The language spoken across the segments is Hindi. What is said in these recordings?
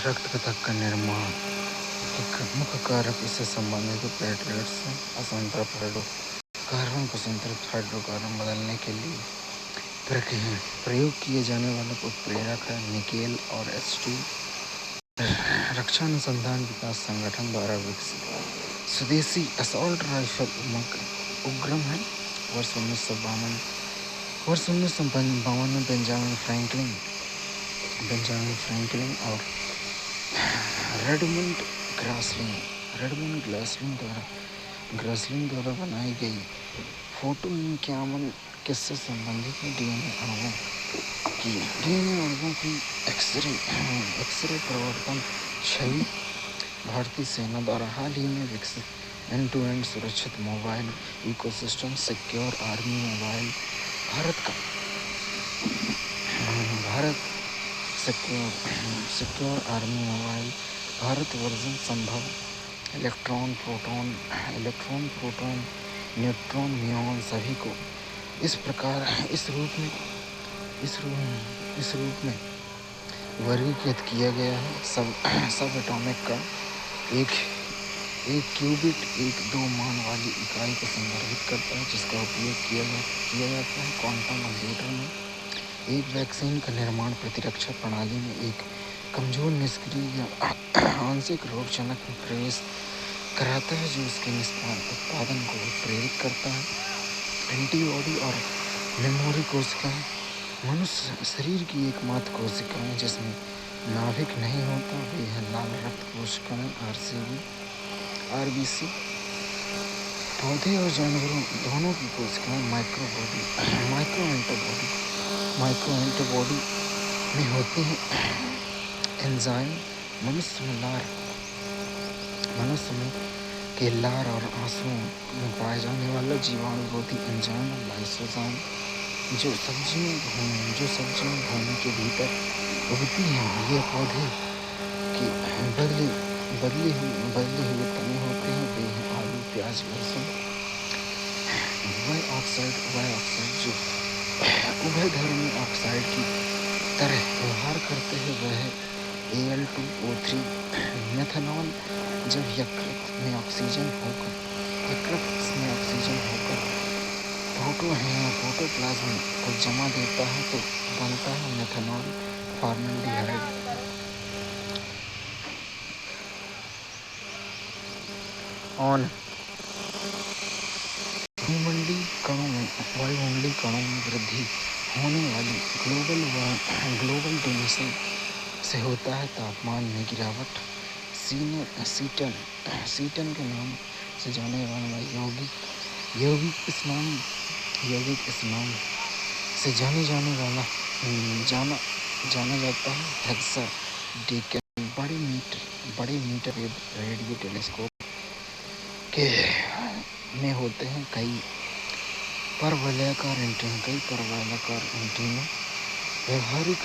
रक्त कथक का निर्माण एक मुख्य कारक इससे संबंधित प्लेटलेट्स असंतृप्त कार्बन को संतृप्त हाइड्रोकार्बन बदलने के लिए प्रयोग किए जाने वाला उत्प्रेरक है निकेल और H2 रक्षा अनुसंधान विकास संगठन द्वारा विकसित स्वदेशी असॉल्ट राइफल उग्रम है। वर्ष 1952 में बेंजामिन फ्रैंकलिन और रेडमंड ग्रासलिंग द्वारा बनाई गई फोटो 51 किससे संबंधित है डीएनए अणुओं की एक्सरे प्रवर्तन छवि। भारतीय सेना द्वारा हाल ही में विकसित एंड-टू-एंड सुरक्षित mobile ecosystem secure army mobile Bharat version संभव इलेक्ट्रॉन प्रोटॉन न्यूट्रॉन म्यूऑन सभी को इस रूप में वर्गीकृत किया गया है। सब एटॉमिक का एक क्यूबिट एक दो मान वाली इकाई को संदर्भित करता है जिसका उपयोग किया जाता है क्वांटम कंप्यूटर में। एक वैक्सीन का निर्माण प्रतिरक्षा प्रणाली में एक कमजोर निष्क्रिय या आंशिक रोगजनक में प्रवेश कराता है जो उसके उत्पादन को प्रेरित करता है। एंटीबॉडी और मेमोरी कोशिकाएं मनुष्य शरीर की एकमात्र कोशिकाएं जिसमें नाभिक नहीं होता वे हैं लाल रक्त कोशिकाएं RBC। पौधे और जानवरों दोनों की कोशिकाएं माइक्रो एंटीबॉडी में होती हैं। एंजाइम मनुष्य के लार और आंसुओं में पाए जाने वाला जीवाणुरोधी एंजाइम लाइसोजाइम जो सब्जियों भूमि के भीतर उगती हैं। ये पौधे के बदले हुए तने होते हैं। वे हैं आलू प्याज लहसुन। वह ऑक्साइड जो उभयधर्मी ऑक्साइड की तरह व्यवहार करते हैं वह है Al2O3। मेथनॉल जब यकृत में ऑक्सीजन होकर प्रोटोप्लाज्म को जमा देता है तो बनता है मेथनॉल फॉर्मल्डिहाइड। वायुमंडलीय कणों में वृद्धि होने वाली ग्लोबल डिमिशन से होता है तापमान में गिरावट। सीटन के नाम से जाने वाला यौगिक स्नान से जाना जाता है हेक्साडेकेन। बड़े मीटर रेडियो टेलीस्कोप के में होते हैं कई परवलयाकार एंटीना। व्यावहारिक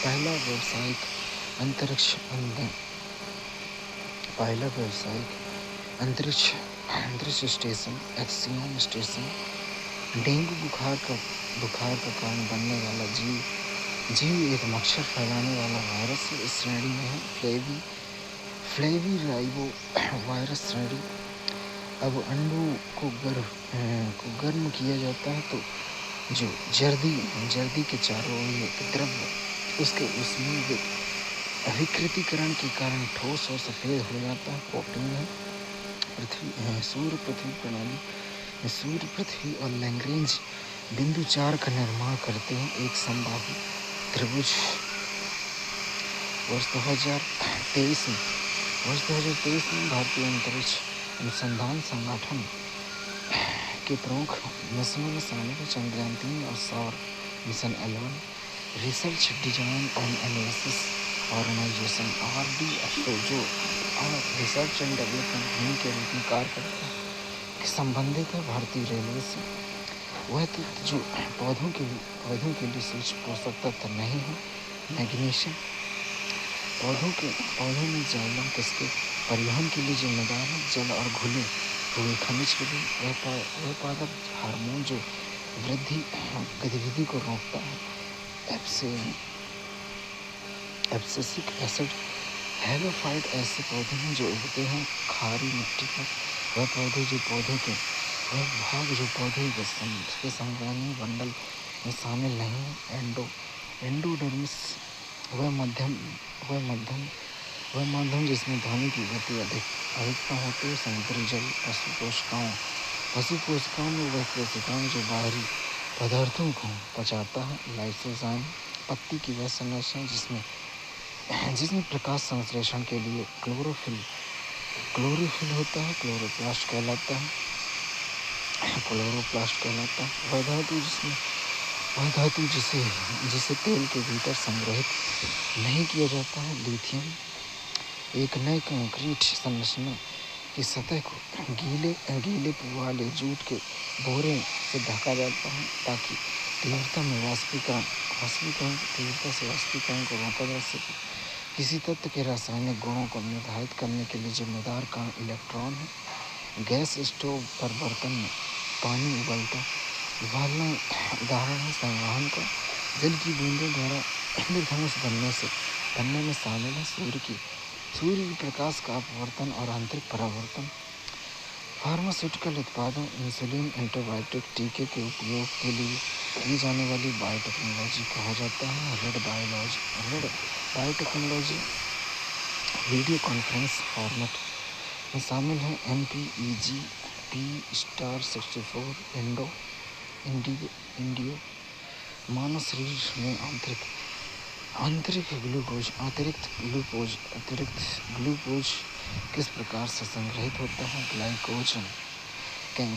पहला व्यावसायिक अंतरिक्ष स्टेशन एक्सियम स्टेशन। डेंगू बुखार का कारण बनने वाला जीव एक मच्छर फैलाने वाला वायरस इस श्रेणी में है फ्लेविराइबो वायरस श्रेणी। अब अंडों को गर्म किया जाता है तो जो जर्दी के चारों ओर एक द्रव्य उसमें अभिकृतिकरण के कारण ठोस और सफेद हो जाता है प्रोटीन है। सूर्य पृथ्वी और लैग्रेंज बिंदु 4 का निर्माण करते हैं एक समबाहु त्रिभुज। वर्ष 2023 में भारतीय अंतरिक्ष अनुसंधान संगठन के प्रमुख मिशनों में शामिल है चंद्रयान 3 और सौर mission 11। Research design and analysis organisation RDSO जो रिसर्च एंड डेवलपमेंट विंग के रूप में कार्य करता है संबंधित है भारतीय रेलवे से। वह तत्व जो पौधों के लिए सूक्ष्म पोषक तत्व नहीं है मैग्नीशियम। पौधों में जाइलम किसके परिवहन के लिए जिम्मेदार है जल और घुले हुए खनिज के लिए। वह पादप हार्मोन जो वृद्धि गतिविधि को रोकता है एब्सिसिक एसिड हैलोफाइट ऐसे पौधे हैं जो उगते हैं खारी मिट्टी पर। वह पौधे जो पौधे के संवहनी बंडल में शामिल नहीं है। एंडोडर्मिस वह माध्यम जिसमें ध्वनि की गति अधिकतम होती है। समुद्री जल पशु कोशिकाओं में वह कोशिकाएं जो बाहरी पदार्थों को पचाता है। लाइसोजाइम पत्ती की वह संरचना जिसमें प्रकाश संश्लेषण के लिए क्लोरोफिल होता है, क्लोरोप्लास्ट कहलाता है। वह धातु जिसे तेल के भीतर संग्रहित नहीं किया जाता है। लिथियम एक नए कंक्रीट संरचना की सतह को गीले वाले जूट के बोरे से ढका जाता है ताकि तीव्रता से वाष्पीकरण को रोका जा सके। किसी तत्व के रासायनिक गुणों को निर्धारित करने के लिए जिम्मेदार कण इलेक्ट्रॉन है। गैस स्टोव पर बर्तन में पानी उबालना उदाहरण है। संवहन का जल की बूंदों द्वारा इंद्रधनुष बनने में शामिल है। सूर्य की प्रकाश का अपवर्तन और आंतरिक परावर्तन। फार्मास्यूटिकल उत्पादों इंसुलिन एंटीबायोटिक टीके के उपयोग के लिए की जाने वाली बायोटेक्नोलॉजी कहा जाता है। Red biotechnology video conference format में शामिल है। MPEG P*64 इंडियो मानव शरीर में अतिरिक्त ग्लूकोज किस प्रकार से संग्रहित होता है।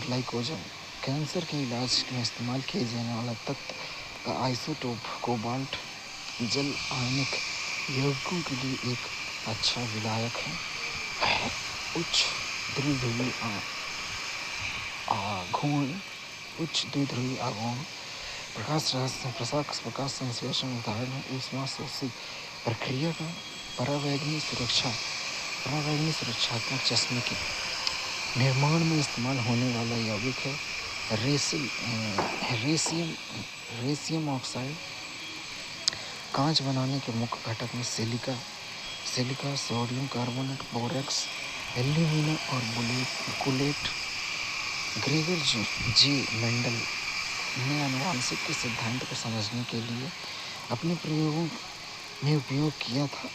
ग्लाइकोजन कैंसर के इलाज में इस्तेमाल किए जाने वाला तत्व का आइसोटोप कोबाल्ट जल आयनिक यौगिकों के लिए एक अच्छा विलायक है। उच्च द्विध्रुवीय आघूर्ण प्रकाश संश्लेषण उदाहरण है। ऊष्मा शोषी प्रक्रिया का परावैंगनी सुरक्षात्मक चश्मे के निर्माण में इस्तेमाल होने वाला यौगिक है रेशियम ऑक्साइड। कांच बनाने के मुख्य घटक में silica, sodium carbonate, borax, alumina और बुलेट। ग्रेगर जे मेंडल ने आनुवंशिक के सिद्धांत को समझने के लिए अपने प्रयोगों में उपयोग किया था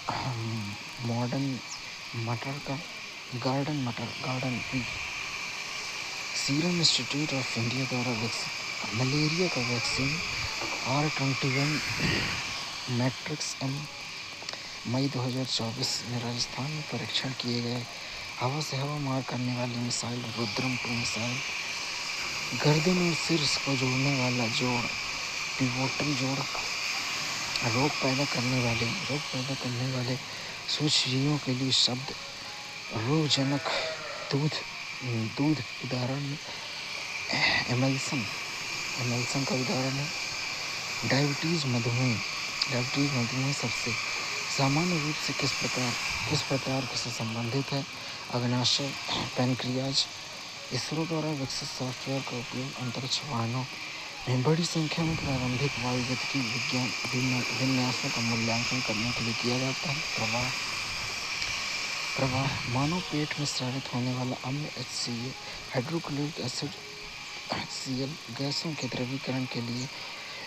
garden pea. Serum institute of India द्वारा विकसित मलेरिया का वैक्सीन R21 मैट्रिक्स M मई 2024 में राजस्थान में परीक्षण किए गए। हवा से हवा मार करने वाली मिसाइल रुद्रम 2 मिसाइल गर्दन और सिर को जोड़ने वाला पिवोटल जोड़ रोग पैदा करने वाले सूक्ष्मजीवों के लिए शब्द रोगजनक दूध उदाहरण एमल्सन का उदाहरण है। डायबिटीज मधुमेह सबसे सामान्य रूप से किस प्रकार से संबंधित है। अग्नाशय पैनक्रियाज। इसरो द्वारा विकसित सॉफ्टवेयर का उपयोग अंतरिक्ष वाहनों में बड़ी संख्या में प्रारंभिक वायुगतिकी विज्ञान विन्यासों का मूल्यांकन करने के लिए किया जाता है। प्रवाह मानव पेट में स्रावित होने वाला अम्ल HCl हाइड्रोक्लोरिक एसिड HCl गैसों के द्रवीकरण के लिए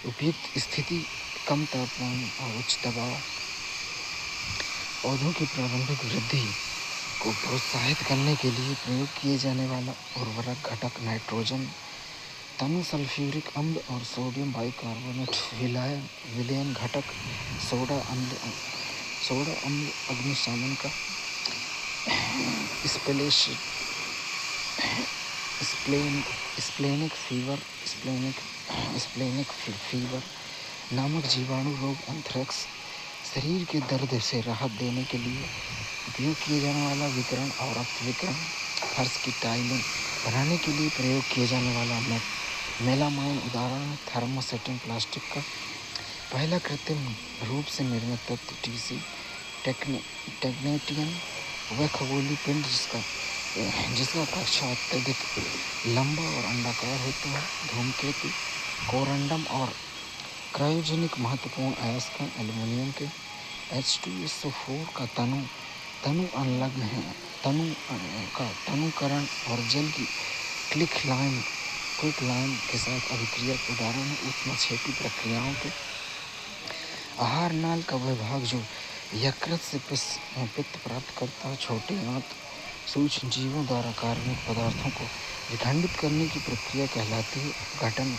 उपयुक्त स्थिति, कम तापमान और उच्च दबाव। पौधों की प्रारंभिक वृद्धि को प्रोत्साहित करने के लिए प्रयोग किए जाने वाला उर्वरक घटक नाइट्रोजन, तनु सल्फ्यूरिक अम्ल और सोडियम बाइकार्बोनेट। विलयन घटक सोडा अम्ल अग्निशमन का स्प्लेनिक फीवर नामक जीवाणु रोग। एंथ्रेक्स शरीर के दर्द से राहत देने के लिए उपयोग किए जाने वाला विकिरण और रक्त विकिरण। फर्श की टाइलें बनाने के लिए प्रयोग किए जाने वाला मेलामाइन उदाहरण थर्मोसेटिंग प्लास्टिक का। पहला कृत्रिम रूप से निर्मित तत्व TC टेक्नेटियन वह खगोलीय पिंड जिसका कक्षा अत्यधिक लंबा और अंडाकार होता है। धूमकेतु कोरंडम और क्रायोजेनिक महत्वपूर्ण अयस्क एल्यूमीनियम के। H2SO4 का तनु संलग्न है। तनु का तनुकरण और जल की क्विकलाइन के साथ अभिक्रिया के उदाहरण है ऊष्मक्षेपी प्रक्रियाओं के। आहार नाल का वह भाग जो यकृत से पित्त प्राप्त करता है छोटे आंत सूक्ष्म जीवों द्वारा कार्बनिक पदार्थों को विखंडित करने की प्रक्रिया कहलाती है। अपघटन